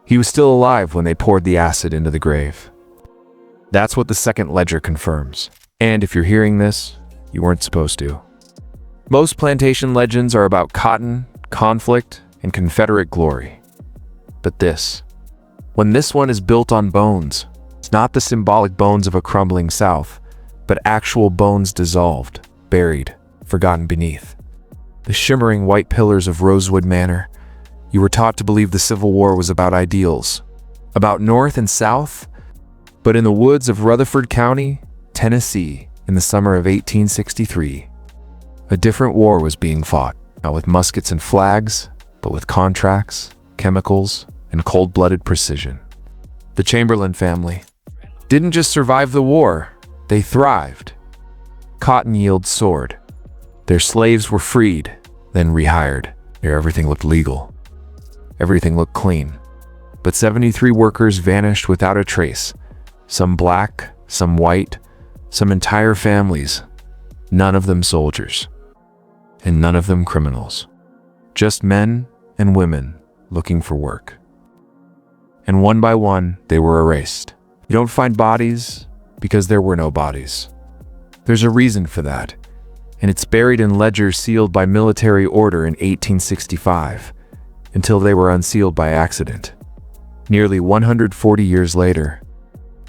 He was still alive when they poured the acid into the grave. That's what the second ledger confirms. And if you're hearing this, you weren't supposed to. Most plantation legends are about cotton, conflict, and Confederate glory. But when this one is built on bones, it's not the symbolic bones of a crumbling South, but actual bones dissolved, buried, forgotten beneath. The shimmering white pillars of Rosewood Manor. You were taught to believe the Civil War was about ideals, about North and South, but in the woods of Rutherford County, Tennessee, in the summer of 1863, a different war was being fought, not with muskets and flags, but with contracts, chemicals, and cold-blooded precision. The Chamberlain family didn't just survive the war, they thrived. Cotton yields soared. Their slaves were freed, then rehired. Where everything looked legal. Everything looked clean. But 73 workers vanished without a trace. Some black, some white, some entire families. None of them soldiers. And none of them criminals. Just men and women looking for work. And one by one, they were erased. You don't find bodies because there were no bodies. There's a reason for that, and it's buried in ledgers sealed by military order in 1865, until they were unsealed by accident. Nearly 140 years later,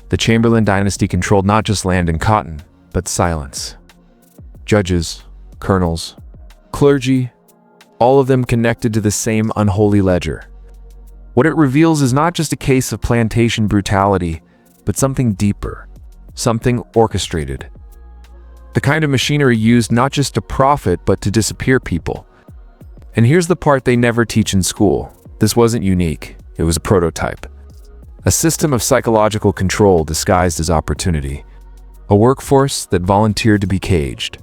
the Chamberlain Dynasty controlled not just land and cotton, but silence. Judges, colonels, clergy, all of them connected to the same unholy ledger. What it reveals is not just a case of plantation brutality, but something deeper, something orchestrated. The kind of machinery used not just to profit, but to disappear people. And here's the part they never teach in school. This wasn't unique, it was a prototype. A system of psychological control disguised as opportunity. A workforce that volunteered to be caged.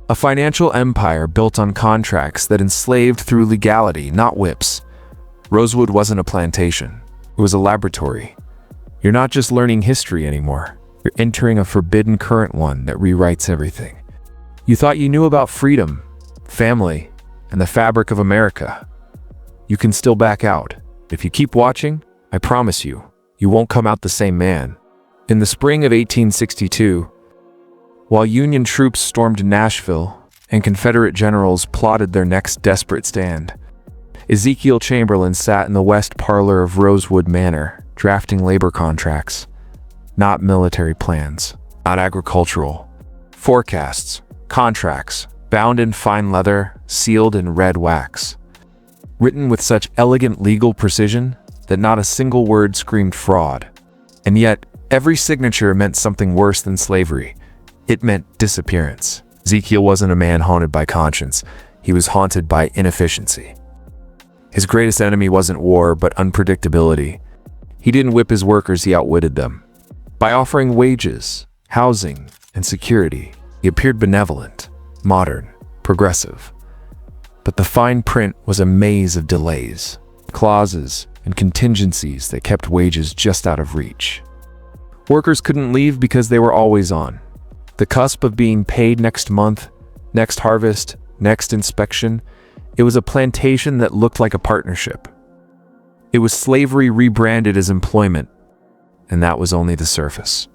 A financial empire built on contracts that enslaved through legality, not whips. Rosewood wasn't a plantation, it was a laboratory. You're not just learning history anymore. You're entering a forbidden current, one that rewrites everything. You thought you knew about freedom, family, and the fabric of America. You can still back out. If you keep watching, I promise you, you won't come out the same man. In the spring of 1862, while Union troops stormed Nashville and Confederate generals plotted their next desperate stand, Ezekiel Chamberlain sat in the west parlor of Rosewood Manor, drafting labor contracts. Not military plans, not agricultural. Forecasts, contracts, bound in fine leather, sealed in red wax. Written with such elegant legal precision that not a single word screamed fraud. And yet, every signature meant something worse than slavery. It meant disappearance. Ezekiel wasn't a man haunted by conscience. He was haunted by inefficiency. His greatest enemy wasn't war, but unpredictability. He didn't whip his workers, he outwitted them. By offering wages, housing, and security, he appeared benevolent, modern, progressive. But the fine print was a maze of delays, clauses, and contingencies that kept wages just out of reach. Workers couldn't leave because they were always on the cusp of being paid next month, next harvest, next inspection. It was a plantation that looked like a partnership. It was slavery rebranded as employment, and that was only the surface.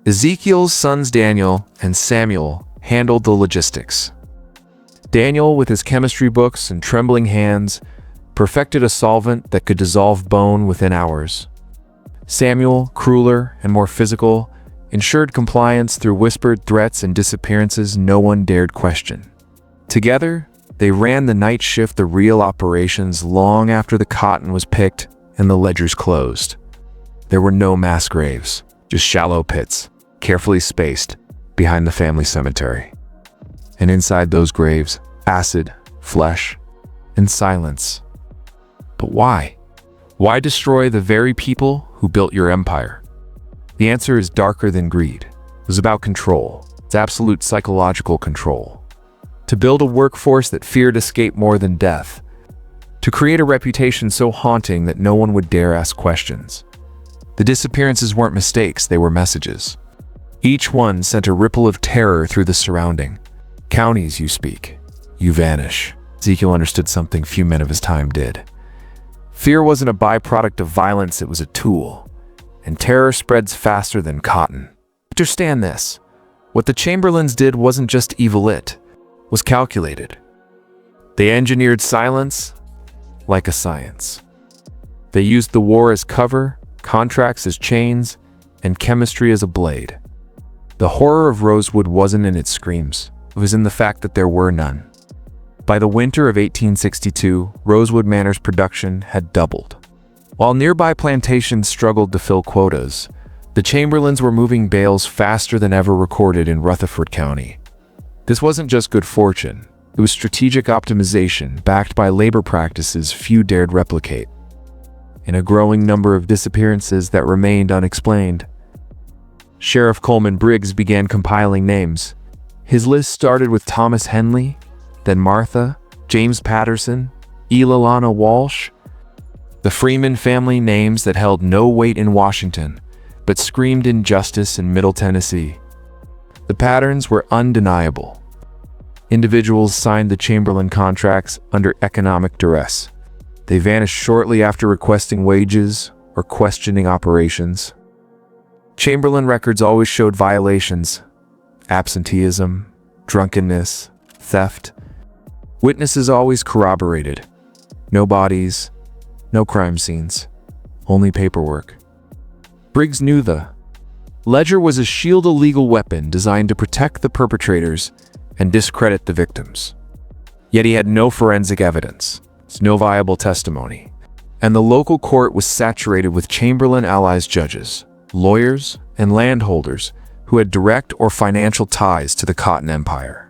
Ezekiel's sons Daniel and Samuel handled the logistics. Daniel, with his chemistry books and trembling hands, perfected a solvent that could dissolve bone within hours. Samuel, crueler and more physical, ensured compliance through whispered threats and disappearances no one dared question. Together, they ran the night shift, the real operations, long after the cotton was picked and the ledgers closed. There were no mass graves, just shallow pits, carefully spaced, behind the family cemetery. And inside those graves, acid, flesh, and silence. But why? Why destroy the very people who built your empire? The answer is darker than greed. It was about control. It's absolute psychological control. To build a workforce that feared escape more than death. To create a reputation so haunting that no one would dare ask questions. The disappearances weren't mistakes, they were messages. Each one sent a ripple of terror through the surrounding. Counties you speak, you vanish. Ezekiel understood something few men of his time did. Fear wasn't a byproduct of violence, it was a tool. And terror spreads faster than cotton. Understand this. What the Chamberlains did wasn't just evil, it was calculated. They engineered silence like a science. They used the war as cover, contracts as chains, and chemistry as a blade. The horror of Rosewood wasn't in its screams, it was in the fact that there were none. By the winter of 1862, Rosewood Manor's production had doubled. While nearby plantations struggled to fill quotas, the Chamberlains were moving bales faster than ever recorded in Rutherford County. This wasn't just good fortune, it was strategic optimization backed by labor practices few dared replicate. In a growing number of disappearances that remained unexplained, Sheriff Coleman Briggs began compiling names. His list started with Thomas Henley, then Martha, James Patterson, Elalana Walsh, the Freeman family, names that held no weight in Washington, but screamed injustice in Middle Tennessee. The patterns were undeniable. Individuals signed the Chamberlain contracts under economic duress. They vanished shortly after requesting wages or questioning operations. Chamberlain records always showed violations: absenteeism, drunkenness, theft. Witnesses always corroborated. No bodies, no crime scenes, only paperwork. Briggs knew the ledger was a shield, a legal weapon designed to protect the perpetrators and discredit the victims. Yet he had no forensic evidence, no viable testimony, and the local court was saturated with Chamberlain allies, judges, lawyers, and landholders who had direct or financial ties to the Cotton Empire.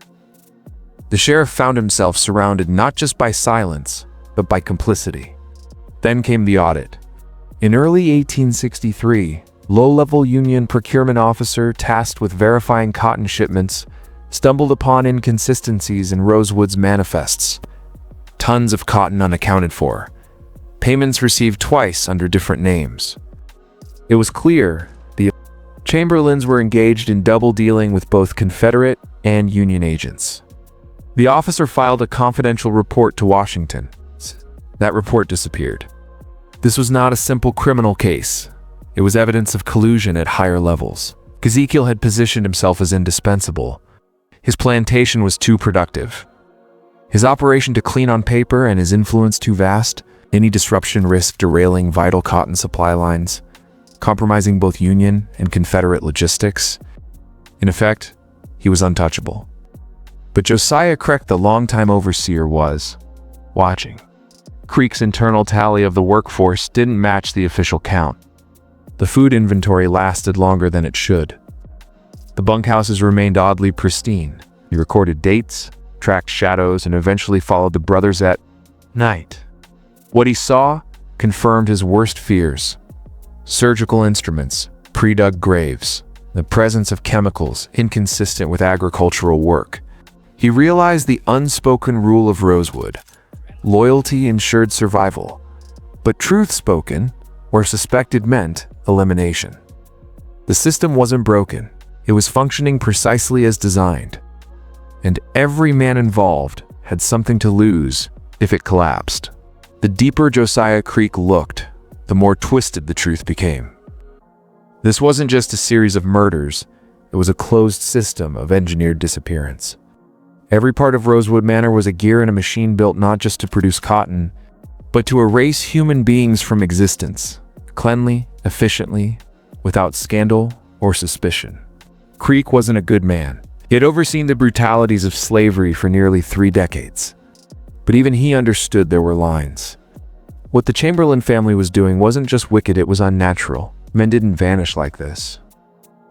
The sheriff found himself surrounded not just by silence, but by complicity. Then came the audit. In early 1863, low-level Union procurement officer tasked with verifying cotton shipments stumbled upon inconsistencies in Rosewood's manifests. Tons of cotton unaccounted for. Payments received twice under different names. It was clear the Chamberlains were engaged in double dealing with both Confederate and Union agents. The officer filed a confidential report to Washington. That report disappeared. This was not a simple criminal case. It was evidence of collusion at higher levels. Ezekiel had positioned himself as indispensable. His plantation was too productive. His operation to clean on paper and his influence too vast. Any disruption risked derailing vital cotton supply lines, compromising both Union and Confederate logistics. In effect, he was untouchable. But Josiah Creek, the longtime overseer, was watching. Creek's internal tally of the workforce didn't match the official count. The food inventory lasted longer than it should. The bunkhouses remained oddly pristine. He recorded dates, tracked shadows, and eventually followed the brothers at night. What he saw confirmed his worst fears. Surgical instruments, pre-dug graves, the presence of chemicals inconsistent with agricultural work. He realized the unspoken rule of Rosewood: loyalty ensured survival, but truth spoken or suspected meant elimination. The system wasn't broken, it was functioning precisely as designed, and every man involved had something to lose if it collapsed. The deeper Josiah Creek looked, the more twisted the truth became. This wasn't just a series of murders, it was a closed system of engineered disappearance. Every part of Rosewood Manor was a gear in a machine built not just to produce cotton, but to erase human beings from existence, cleanly, efficiently, without scandal or suspicion. Creek wasn't a good man. He had overseen the brutalities of slavery for nearly 3 decades. But even he understood there were lines. What the Chamberlain family was doing wasn't just wicked, it was unnatural. Men didn't vanish like this.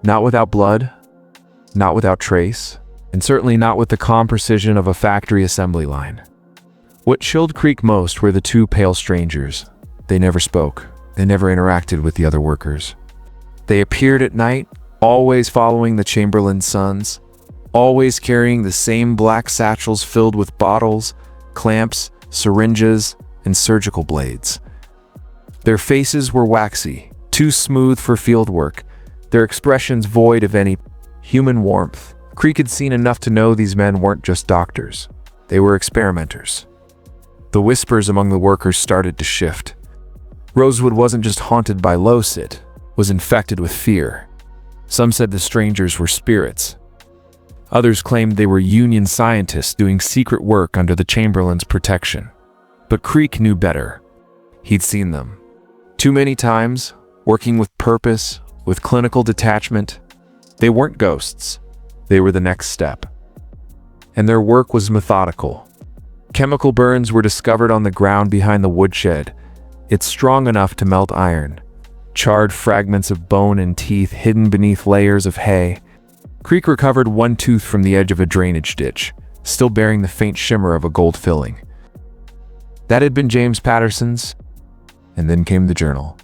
Not without blood, not without trace, and certainly not with the calm precision of a factory assembly line. What chilled Creek most were the 2 pale strangers. They never spoke. They never interacted with the other workers. They appeared at night, always following the Chamberlain sons, always carrying the same black satchels filled with bottles, clamps, syringes, and surgical blades. Their faces were waxy, too smooth for field work, their expressions void of any human warmth. Creek had seen enough to know these men weren't just doctors. They were experimenters. The whispers among the workers started to shift. Rosewood wasn't just haunted by Los, it was infected with fear. Some said the strangers were spirits. Others claimed they were Union scientists doing secret work under the Chamberlains' protection. But Creek knew better. He'd seen them. Too many times, working with purpose, with clinical detachment. They weren't ghosts. They were the next step. And their work was methodical. Chemical burns were discovered on the ground behind the woodshed. It's strong enough to melt iron. Charred fragments of bone and teeth hidden beneath layers of hay. Creek recovered one tooth from the edge of a drainage ditch, still bearing the faint shimmer of a gold filling. That had been James Patterson's, and then came the journal.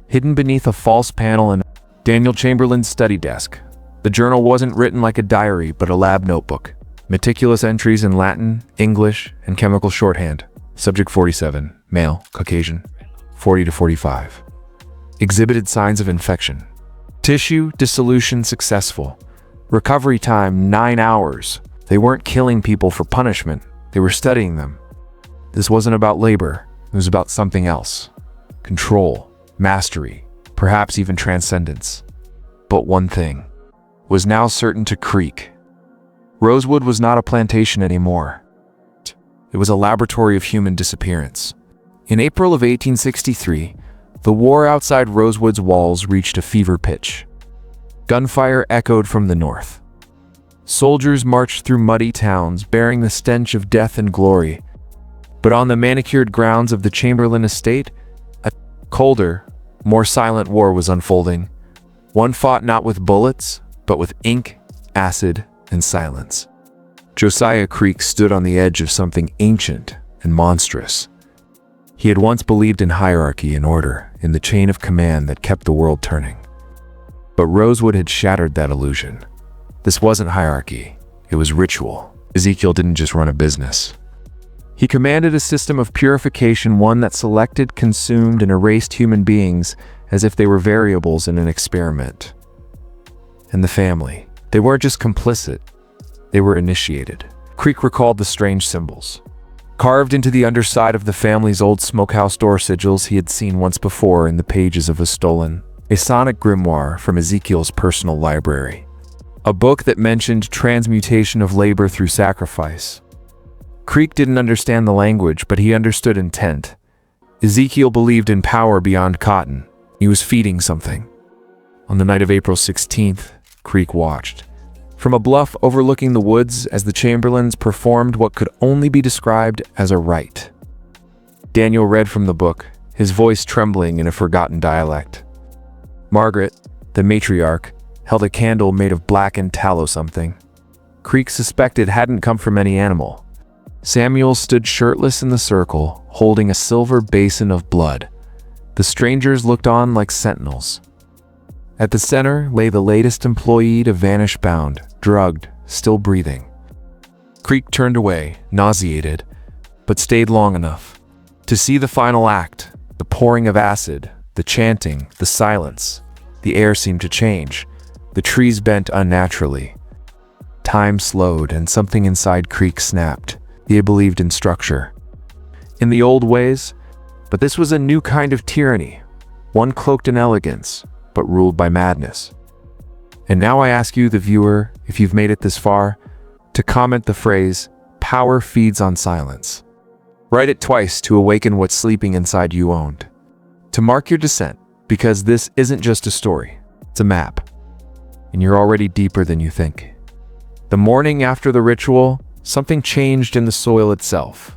Hidden beneath a false panel in Daniel Chamberlain's study desk, the journal wasn't written like a diary but a lab notebook. Meticulous entries in Latin, English, and chemical shorthand. Subject 47, male, Caucasian, 40 to 45. Exhibited signs of infection. Tissue dissolution successful. Recovery time 9 hours. They weren't killing people for punishment. They were studying them. This wasn't about labor. It was about something else. Control, mastery, perhaps even transcendence. But one thing was now certain to Creek. Rosewood was not a plantation anymore. It was a laboratory of human disappearance. In April of 1863, the war outside Rosewood's walls reached a fever pitch. Gunfire echoed from the north. Soldiers marched through muddy towns bearing the stench of death and glory. But on the manicured grounds of the Chamberlain estate, a colder, more silent war was unfolding. One fought not with bullets, but with ink, acid, and silence. Josiah Creek stood on the edge of something ancient and monstrous. He had once believed in hierarchy and order, in the chain of command that kept the world turning. But Rosewood had shattered that illusion. This wasn't hierarchy, it was ritual. Ezekiel didn't just run a business. He commanded a system of purification, one that selected, consumed, and erased human beings as if they were variables in an experiment. And the family. They weren't just complicit, they were initiated. Creek recalled the strange symbols. Carved into the underside of the family's old smokehouse door sigils he had seen once before in the pages of a stolen, Masonic grimoire from Ezekiel's personal library. A book that mentioned transmutation of labor through sacrifice. Creek didn't understand the language, but he understood intent. Ezekiel believed in power beyond cotton. He was feeding something. On the night of April 16th, Creek watched from a bluff overlooking the woods as the Chamberlains performed what could only be described as a rite. Daniel read from the book, his voice trembling in a forgotten dialect. Margaret, the matriarch, held a candle made of blackened tallow something. Creek suspected hadn't come from any animal. Samuel stood shirtless in the circle, holding a silver basin of blood. The strangers looked on like sentinels. At the center lay the latest employee to vanish bound, drugged, still breathing. Creek turned away, nauseated, but stayed long enough to see the final act, the pouring of acid, the chanting, the silence. The air seemed to change. The trees bent unnaturally. Time slowed and something inside Creek snapped. He had believed in structure, in the old ways, but this was a new kind of tyranny, one cloaked in elegance, but ruled by madness. And now I ask you, the viewer, if you've made it this far, to comment the phrase, "Power feeds on silence." Write it twice to awaken what's sleeping inside you owned. To mark your descent, because this isn't just a story, it's a map. And you're already deeper than you think. The morning after the ritual, something changed in the soil itself.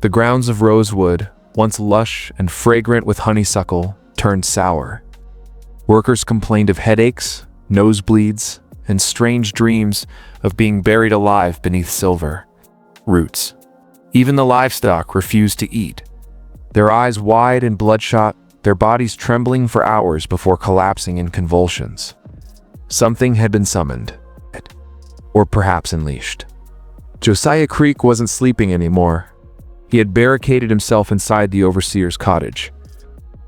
The grounds of Rosewood, once lush and fragrant with honeysuckle, turned sour. Workers complained of headaches, nosebleeds, and strange dreams of being buried alive beneath silver roots. Even the livestock refused to eat, their eyes wide and bloodshot, their bodies trembling for hours before collapsing in convulsions. Something had been summoned, or perhaps unleashed. Josiah Creek wasn't sleeping anymore. He had barricaded himself inside the overseer's cottage.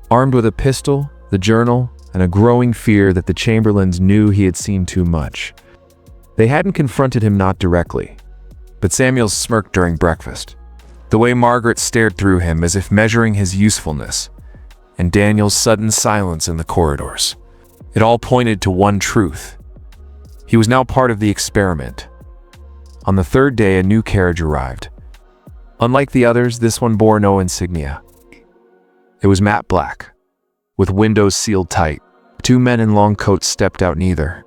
Armed with a pistol, the journal, and a growing fear that the Chamberlains knew he had seen too much. They hadn't confronted him, not directly, but Samuel smirked during breakfast. The way Margaret stared through him as if measuring his usefulness. and Daniel's sudden silence in the corridors. It all pointed to one truth. He was now part of the experiment. On the third day, a new carriage arrived. Unlike the others, this one bore no insignia. It was matte black, with windows sealed tight. Two men in long coats stepped out, neither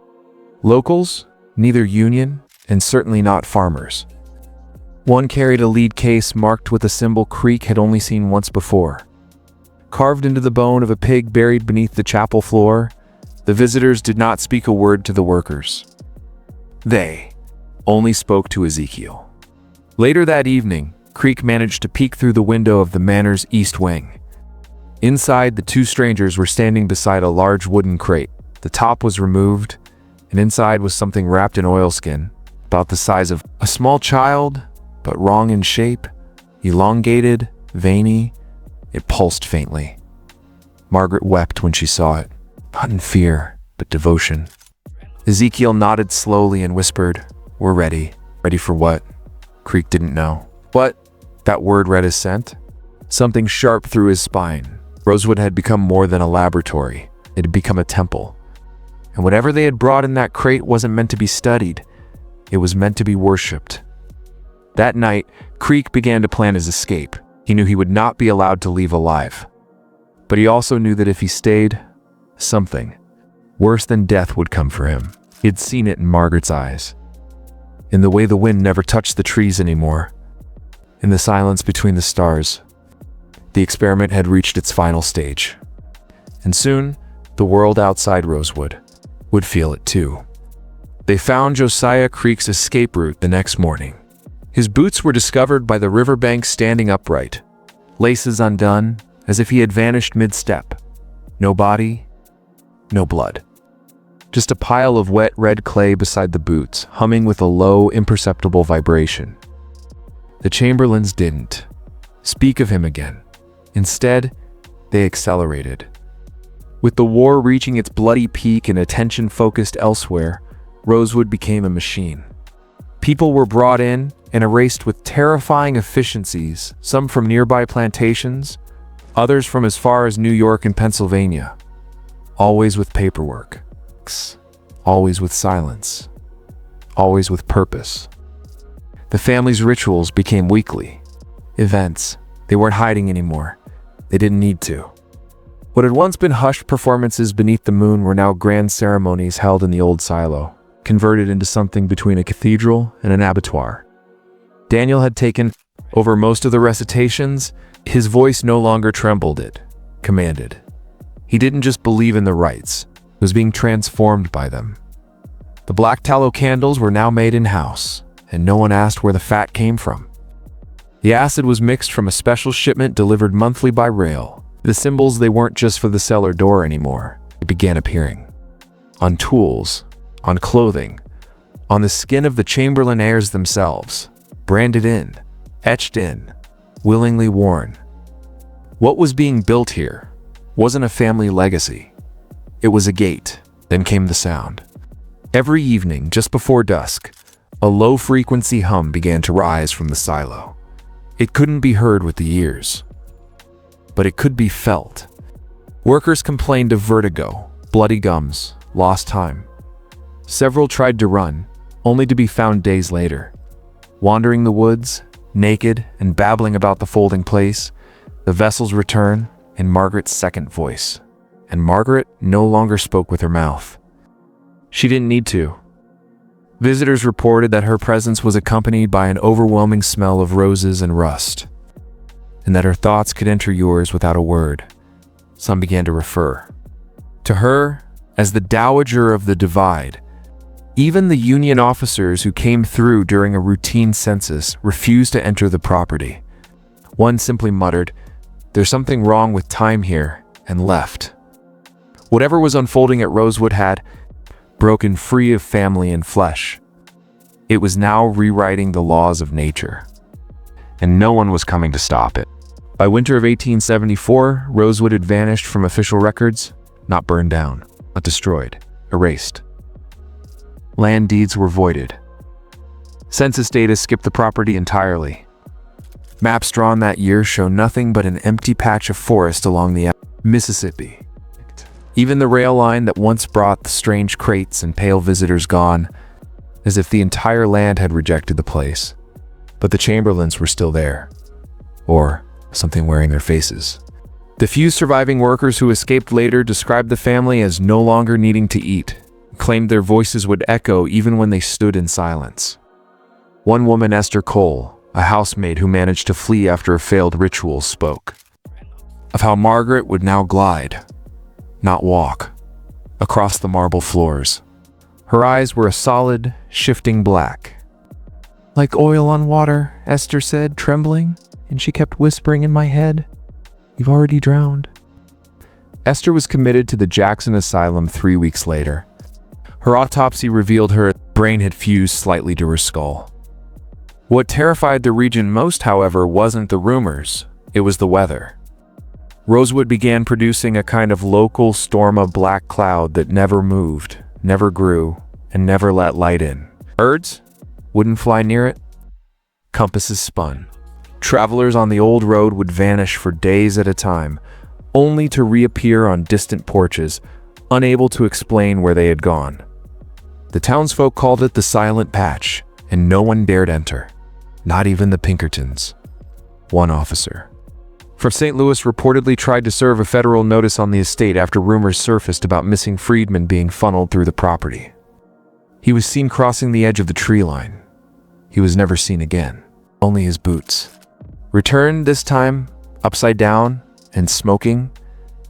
locals, neither union, and certainly not farmers. One carried a lead case marked with a symbol Creek had only seen once before. Carved into the bone of a pig buried beneath the chapel floor, the visitors did not speak a word to the workers. They only spoke to Ezekiel. Later that evening, Creek managed to peek through the window of the manor's east wing. Inside, the two strangers were standing beside a large wooden crate. The top was removed, and inside was something wrapped in oilskin, about the size of a small child, but wrong in shape, elongated, veiny. It pulsed faintly. Margaret wept when she saw it, not in fear, but devotion. Ezekiel nodded slowly and whispered, "We're ready." Ready for what? Creek didn't know. What? That word read his scent? Something sharp through his spine. Rosewood had become more than a laboratory. It had become a temple. And whatever they had brought in that crate wasn't meant to be studied. It was meant to be worshipped. That night, Creek began to plan his escape. He knew he would not be allowed to leave alive. But he also knew that if he stayed, something worse than death would come for him. He had seen it in Margaret's eyes, in the way the wind never touched the trees anymore, in the silence between the stars. The experiment had reached its final stage. And soon, the world outside Rosewood would feel it too. They found Josiah Creek's escape route the next morning. His boots were discovered by the riverbank standing upright, laces undone, as if he had vanished mid-step. No body, no blood. Just a pile of wet red clay beside the boots, humming with a low, imperceptible vibration. The Chamberlains didn't speak of him again. Instead, they accelerated. With the war reaching its bloody peak and attention focused elsewhere, Rosewood became a machine. People were brought in and erased with terrifying efficiencies, some from nearby plantations, others from as far as New York and Pennsylvania. Always with paperwork, always with silence, always with purpose. The family's rituals became weekly events. They weren't hiding anymore. They didn't need to. What had once been hushed performances beneath the moon were now grand ceremonies held in the old silo, converted into something between a cathedral and an abattoir. Daniel had taken over most of the recitations. His voice no longer trembled, it commanded. He didn't just believe in the rites, he was being transformed by them. The black tallow candles were now made in-house, and no one asked where the fat came from. The acid was mixed from a special shipment delivered monthly by rail. The symbols, they weren't just for the cellar door anymore. They began appearing. On tools, on clothing, on the skin of the Chamberlain heirs themselves. Branded in, etched in, willingly worn. What was being built here wasn't a family legacy. It was a gate. Then came the sound. Every evening, just before dusk, a low-frequency hum began to rise from the silo. It couldn't be heard with the ears, but it could be felt. Workers complained of vertigo, bloody gums, lost time. Several tried to run, only to be found days later. Wandering the woods, naked and babbling about the folding place, the vessels return in Margaret's second voice. And Margaret no longer spoke with her mouth. She didn't need to. Visitors reported that her presence was accompanied by an overwhelming smell of roses and rust, and that her thoughts could enter yours without a word. Some began to refer to her as the Dowager of the Divide. Even the Union officers who came through during a routine census refused to enter the property. One simply muttered, "There's something wrong with time here," and left. Whatever was unfolding at Rosewood had broken free of family and flesh. It was now rewriting the laws of nature, and no one was coming to stop it. By winter of 1874, Rosewood had vanished from official records, not burned down, not destroyed, erased. Land deeds were voided. Census data skipped the property entirely. Maps drawn that year show nothing but an empty patch of forest along the Mississippi. Even the rail line that once brought the strange crates and pale visitors gone, as if the entire land had rejected the place. But the Chamberlains were still there. Or something wearing their faces. The few surviving workers who escaped later described the family as no longer needing to eat, claimed their voices would echo even when they stood in silence. One woman, Esther Cole, a housemaid who managed to flee after a failed ritual, spoke of how Margaret would now glide, not walk, across the marble floors. Her eyes were a solid, shifting black. "Like oil on water," Esther said, trembling, and she kept whispering in my head, "You've already drowned." Esther was committed to the Jackson Asylum 3 weeks later. Her autopsy revealed her brain had fused slightly to her skull. What terrified the region most, however, wasn't the rumors, it was the weather. Rosewood began producing a kind of local storm of black cloud that never moved, never grew, and never let light in. Birds wouldn't fly near it. Compasses spun. Travelers on the old road would vanish for days at a time, only to reappear on distant porches, unable to explain where they had gone. The townsfolk called it the Silent Patch, and no one dared enter, not even the Pinkertons. One officer from St. Louis reportedly tried to serve a federal notice on the estate after rumors surfaced about missing freedmen being funneled through the property. He was seen crossing the edge of the tree line. He was never seen again, only his boots. Returned this time, upside down and smoking,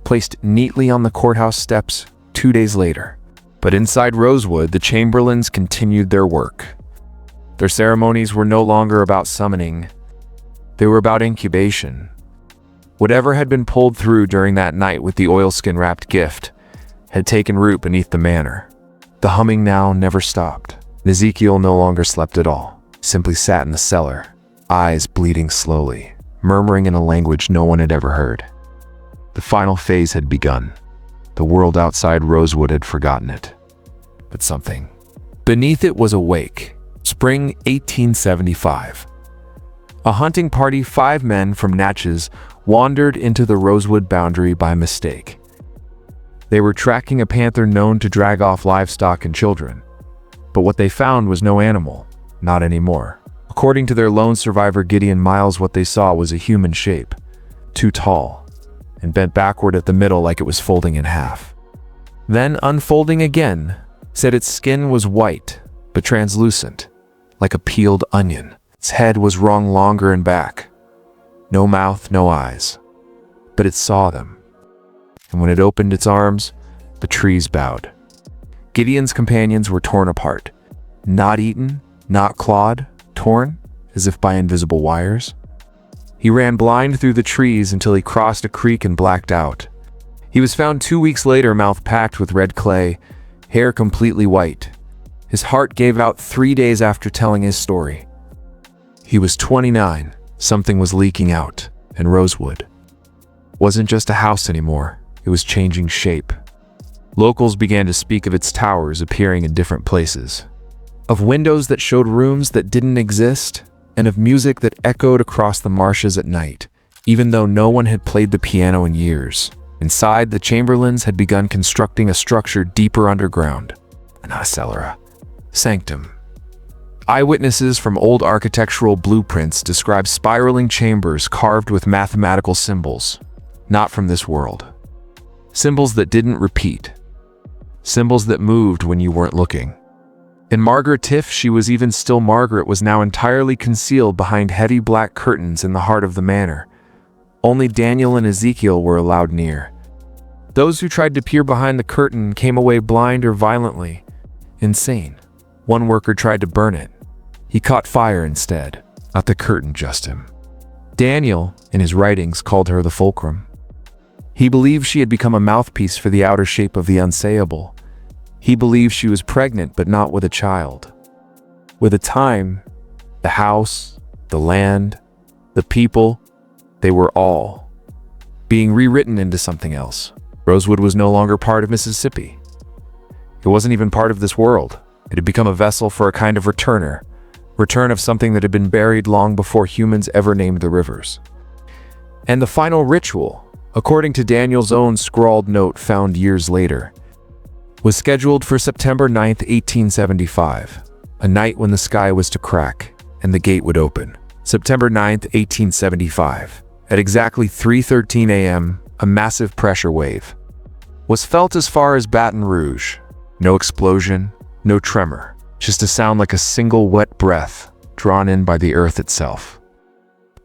placed neatly on the courthouse steps 2 days later. But inside Rosewood, the Chamberlains continued their work. Their ceremonies were no longer about summoning. They were about incubation. Whatever had been pulled through during that night with the oilskin-wrapped gift had taken root beneath the manor. The humming now never stopped. Ezekiel no longer slept at all, simply sat in the cellar, eyes bleeding slowly, murmuring in a language no one had ever heard. The final phase had begun. The world outside Rosewood had forgotten it. But something beneath it was awake. Spring 1875. A hunting party, 5 men from Natchez, wandered into the Rosewood boundary by mistake. They were tracking a panther known to drag off livestock and children. But what they found was no animal, not anymore. According to their lone survivor Gideon Miles, what they saw was a human shape, too tall, and bent backward at the middle like it was folding in half. Then, unfolding again, said its skin was white, but translucent, like a peeled onion. Its head was wrung longer and back. No mouth, no eyes. But it saw them. And when it opened its arms, the trees bowed. Gideon's companions were torn apart. Not eaten, not clawed, torn, as if by invisible wires. He ran blind through the trees until he crossed a creek and blacked out. He was found 2 weeks later, mouth packed with red clay, hair completely white. His heart gave out 3 days after telling his story. He was 29. Something was leaking out, and Rosewood wasn't just a house anymore. It was changing shape. Locals began to speak of its towers appearing in different places, of windows that showed rooms that didn't exist, and of music that echoed across the marshes at night, even though no one had played the piano in years. Inside, the Chamberlains had begun constructing a structure deeper underground, not a cellar, a sanctum. Eyewitnesses from old architectural blueprints describe spiraling chambers carved with mathematical symbols, not from this world. Symbols that didn't repeat. Symbols that moved when you weren't looking. And Margaret, if she was even still Margaret, was now entirely concealed behind heavy black curtains in the heart of the manor. Only Daniel and Ezekiel were allowed near. Those who tried to peer behind the curtain came away blind or violently insane. One worker tried to burn it. He caught fire instead, not the curtain, just him. Daniel, in his writings, called her the fulcrum. He believed she had become a mouthpiece for the outer shape of the unsayable. He believed she was pregnant, but not with a child. With a time, the house, the land, the people, they were all being rewritten into something else. Rosewood was no longer part of Mississippi. It wasn't even part of this world. It had become a vessel for a kind of return of something that had been buried long before humans ever named the rivers. And the final ritual, according to Daniel's own scrawled note found years later, was scheduled for September 9, 1875, a night when the sky was to crack and the gate would open. September 9, 1875. At exactly 3:13 a.m., a massive pressure wave was felt as far as Baton Rouge. No explosion, no tremor, just a sound like a single wet breath drawn in by the earth itself.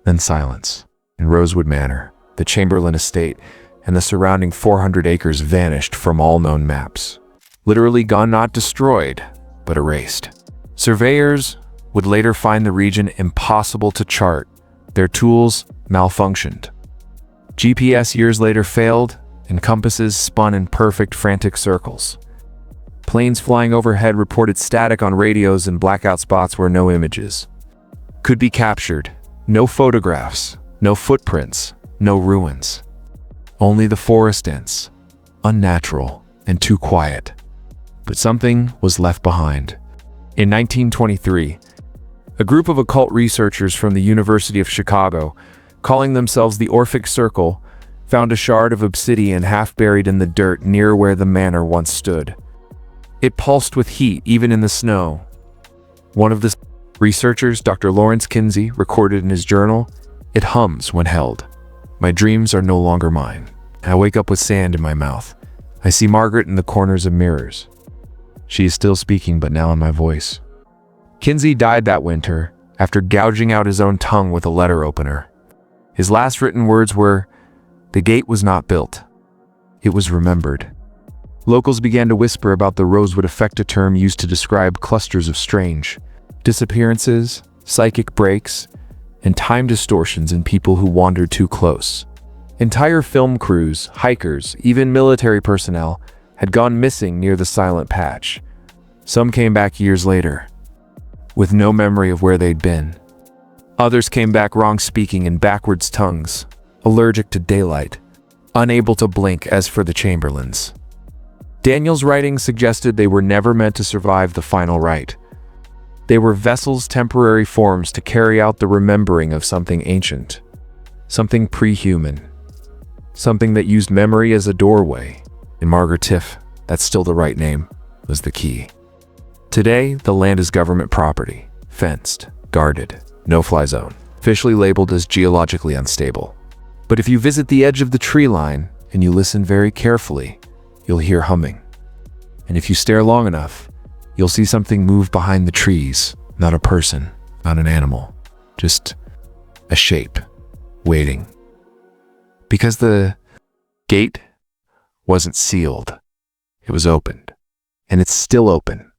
Then silence. In Rosewood Manor, the Chamberlain estate, and the surrounding 400 acres vanished from all known maps. Literally gone, not destroyed, but erased. Surveyors would later find the region impossible to chart. Their tools malfunctioned. GPS years later failed, and compasses spun in perfect frantic circles. Planes flying overhead reported static on radios and blackout spots where no images could be captured. No photographs, no footprints, no ruins. Only the forest dense, unnatural, and too quiet. But something was left behind. In 1923, a group of occult researchers from the University of Chicago, calling themselves the Orphic Circle, found a shard of obsidian half buried in the dirt near where the manor once stood. It pulsed with heat even in the snow. One of the researchers, Dr. Lawrence Kinsey, recorded in his journal, "It hums when held. My dreams are no longer mine. I wake up with sand in my mouth. I see Margaret in the corners of mirrors. She is still speaking, but now in my voice." Kinsey died that winter after gouging out his own tongue with a letter opener. His last written words were, "The gate was not built. It was remembered." Locals began to whisper about the Rosewood effect, a term used to describe clusters of strange disappearances, psychic breaks, and time distortions in people who wandered too close. Entire film crews, hikers, even military personnel had gone missing near the silent patch. Some came back years later, with no memory of where they'd been. Others came back wrong-speaking in backwards tongues, allergic to daylight, unable to blink. As for the Chamberlains, Daniel's writings suggested they were never meant to survive the final rite. They were vessels, temporary forms to carry out the remembering of something ancient, something pre-human, something that used memory as a doorway. In Margaret Tiff, that's still the right name, was the key. Today, the land is government property, fenced, guarded, no-fly zone, officially labeled as geologically unstable. But if you visit the edge of the tree line and you listen very carefully, you'll hear humming. And if you stare long enough, you'll see something move behind the trees. Not a person, not an animal, just a shape, waiting. Because the gate wasn't sealed, it was opened, and it's still open.